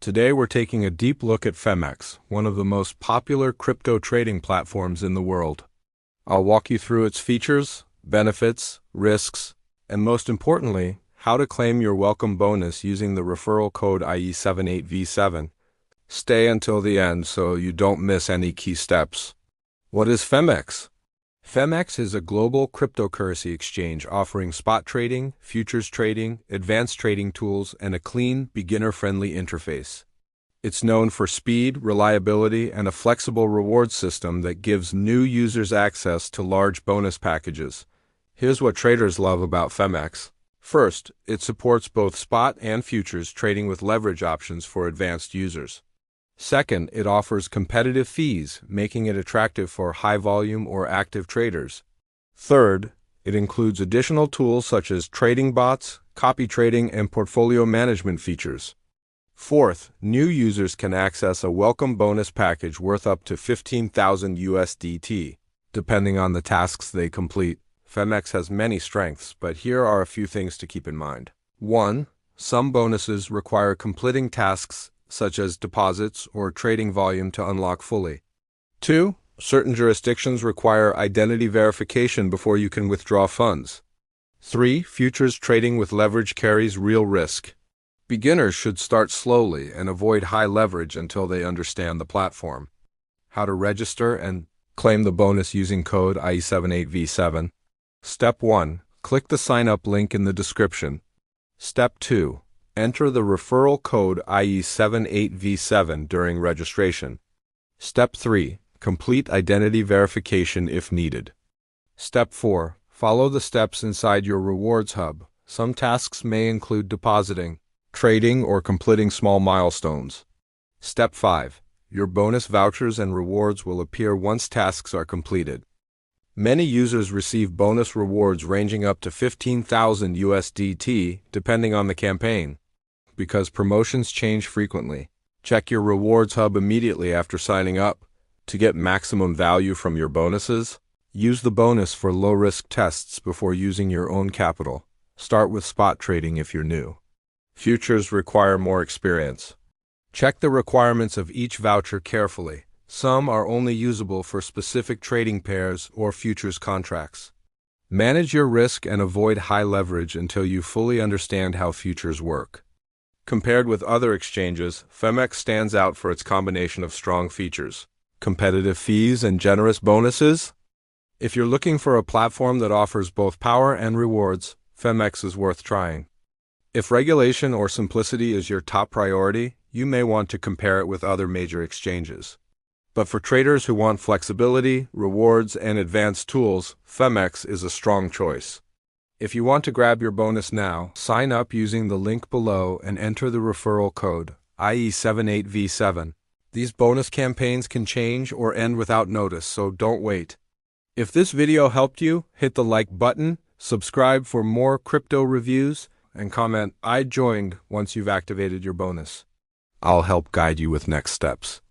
Today we're taking a deep look at Phemex, one of the most popular crypto trading platforms in the world. I'll walk you through its features, benefits, risks, and most importantly, how to claim your welcome bonus using the referral code IE78V7. Stay until the end so you don't miss any key steps. What is Phemex? Phemex is a global cryptocurrency exchange offering spot trading, futures trading, advanced trading tools, and a clean, beginner-friendly interface. It's known for speed, reliability, and a flexible reward system that gives new users access to large bonus packages. Here's what traders love about Phemex. First, it supports both spot and futures trading with leverage options for advanced users. Second, it offers competitive fees, making it attractive for high-volume or active traders. Third, it includes additional tools such as trading bots, copy trading, and portfolio management features. Fourth, new users can access a welcome bonus package worth up to 15,000 USDT, depending on the tasks they complete. Phemex has many strengths, but here are a few things to keep in mind. 1. Some bonuses require completing tasks such as deposits or trading volume to unlock fully. 2. Certain jurisdictions require identity verification before you can withdraw funds. 3. Futures trading with leverage carries real risk. Beginners should start slowly and avoid high leverage until they understand the platform. How to register and claim the bonus using code IE78V7. Step 1. Click the sign up link in the description. Step 2. Enter the referral code IE78V7 during registration. Step 3. Complete identity verification if needed. Step 4. Follow the steps inside your rewards hub. Some tasks may include depositing, trading, or completing small milestones. Step 5. Your bonus vouchers and rewards will appear once tasks are completed. Many users receive bonus rewards ranging up to 15,000 USDT depending on the campaign. Because promotions change frequently, check your rewards hub immediately after signing up. To get maximum value from your bonuses, use the bonus for low-risk tests before using your own capital. Start with spot trading if you're new. Futures require more experience. Check the requirements of each voucher carefully. Some are only usable for specific trading pairs or futures contracts. Manage your risk and avoid high leverage until you fully understand how futures work. Compared with other exchanges, Phemex stands out for its combination of strong features, competitive fees, and generous bonuses. If you're looking for a platform that offers both power and rewards, Phemex is worth trying. If regulation or simplicity is your top priority, you may want to compare it with other major exchanges. But for traders who want flexibility, rewards, and advanced tools, Phemex is a strong choice. If you want to grab your bonus now, sign up using the link below and enter the referral code IE78V7. These bonus campaigns can change or end without notice, so don't wait. If this video helped you, hit the like button, subscribe for more crypto reviews, and comment "I joined" once you've activated your bonus. I'll help guide you with next steps.